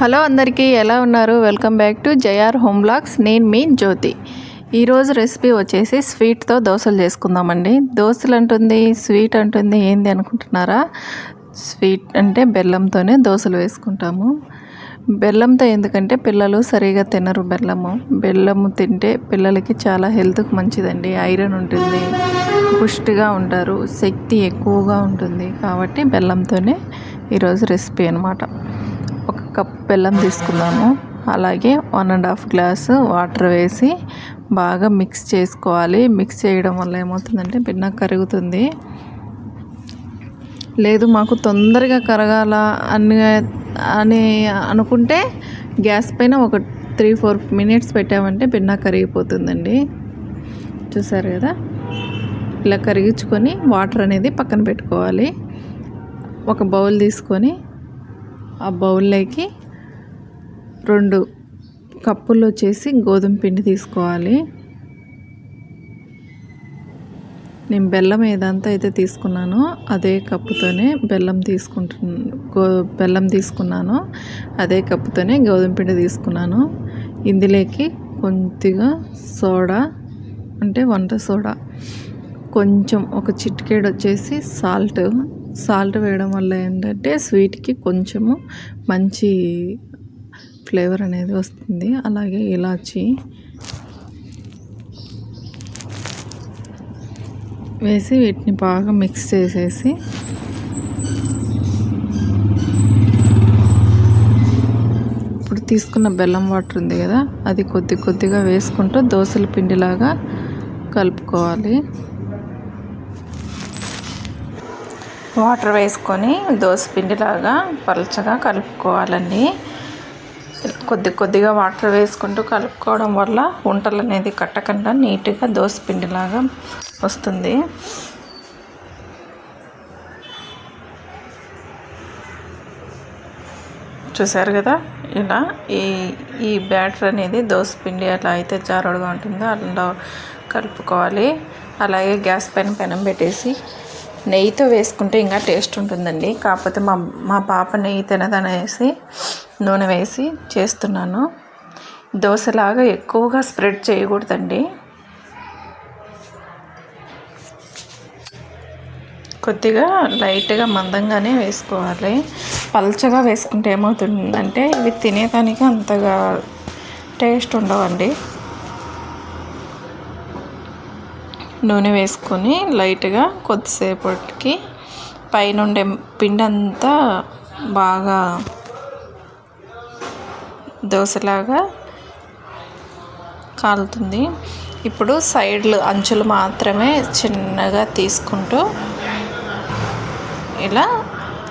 Hello అందరికీ ఎలా ఉన్నారు? Welcome back to JR home blogs. నేను మీ జ్యోతి. ఈరోజు రెసిపీ వచ్చేసి స్వీట్తో దోశలు చేసుకుందామండి. దోశలు అంటుంది, స్వీట్ అంటుంది, ఏంది అనుకుంటున్నారా? స్వీట్ అంటే బెల్లంతోనే దోశలు వేసుకుంటాము. బెల్లంతో ఎందుకంటే పిల్లలు సరిగా తినరు. బెల్లము తింటే పిల్లలకి చాలా హెల్త్కి మంచిదండి. ఐరన్ ఉంటుంది, పుష్టిగా ఉంటారు, శక్తి ఎక్కువగా ఉంటుంది. కాబట్టి బెల్లంతోనే ఈరోజు రెసిపీ అనమాట. ఒక కప్ బెల్లం తీసుకున్నాము. అలాగే 1.5 గ్లాసు వాటర్ వేసి బాగా మిక్స్ చేసుకోవాలి. మిక్స్ చేయడం వల్ల ఏమవుతుందంటే భిన్న కరుగుతుంది. లేదు మాకు తొందరగా కరగాల అని అనుకుంటే గ్యాస్ పైన ఒక 3-4 మినిట్స్ పెట్టామంటే భిన్న కరిగిపోతుందండి. చూసారు కదా, ఇలా కరిగించుకొని వాటర్ అనేది పక్కన పెట్టుకోవాలి. ఒక బౌల్ తీసుకొని ఆ బౌల్లోకి 2 కప్పులు వచ్చేసి గోధుమ పిండి తీసుకోవాలి. నేను బెల్లం ఏదంతా అయితే తీసుకున్నానో అదే కప్పుతోనే బెల్లం తీసుకున్నాను. అదే కప్పుతోనే గోధుమ పిండి తీసుకున్నాను. ఇందులోకి కొద్దిగా సోడా, అంటే వంట సోడా, కొంచెం ఒక చిటికెడు వచ్చేసి సాల్ట్ వేయడం వల్ల ఏంటంటే స్వీట్కి కొంచెము మంచి ఫ్లేవర్ అనేది వస్తుంది. అలాగే ఇలాచి వేసి వీటిని బాగా మిక్స్ చేసేసి ఇప్పుడు తీసుకున్న బెల్లం వాటర్ ఉంది కదా, అది కొద్దిగా వేసుకుంటూ దోశల పిండిలాగా కలుపుకోవాలి. వాటర్ వేసుకొని దోశ పిండిలాగా పలచగా కలుపుకోవాలండి. కొద్దిగా వాటర్ వేసుకుంటూ కలుపుకోవడం వల్ల వంటలు అనేది కట్టకుండా నీట్గా దోశ పిండిలాగా వస్తుంది. చూసారు కదా, ఇలా ఈ బ్యాటర్ అనేది దోశ పిండి అలా అయితే జారుడుగా ఉంటుందో అలా కలుపుకోవాలి. అలాగే గ్యాస్ పైన పెనం పెట్టేసి నెయ్యితో వేసుకుంటే ఇంకా టేస్ట్ ఉంటుందండి. కాకపోతే మా పాప నెయ్యి తినదనేసి నూనె వేసి చేస్తున్నాను. దోశలాగా ఎక్కువగా స్ప్రెడ్ చేయకూడదండి. కొద్దిగా లైట్గా మందంగానే వేసుకోవాలి. పల్చగా వేసుకుంటే ఏమవుతుందంటే ఇవి తినేదానికి అంతగా టేస్ట్ ఉండవండి. నూనె వేసుకొని లైట్గా కొద్దిసేపటికి పైనుండే పిండి అంతా బాగా దోశలాగా కాలుతుంది. ఇప్పుడు అంచులు మాత్రమే చిన్నగా తీసుకుంటూ ఇలా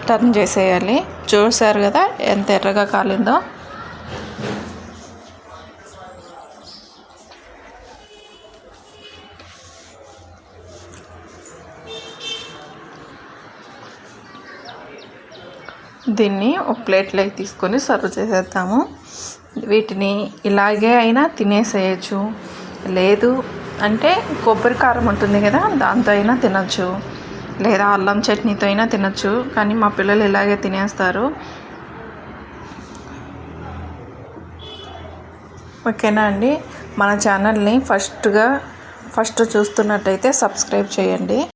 టర్న్ చేసేయాలి. చూసారు కదా ఎంత ఎర్రగా కాలిందో. దీన్ని ఒక ప్లేట్లోకి తీసుకొని సర్వ్ చేసేద్దాము. వీటిని ఇలాగే అయినా తినేసేయచ్చు, లేదు అంటే కొబ్బరి కారం ఉంటుంది కదా, దాంతో అయినా తినచ్చు, లేదా అల్లం చట్నీతో అయినా తినచ్చు. కానీ మా పిల్లలు ఇలాగే తినేస్తారు. ఓకేనా అండి? మన ఛానల్ని ఫస్ట్ చూస్తున్నట్టయితే సబ్స్క్రైబ్ చేయండి.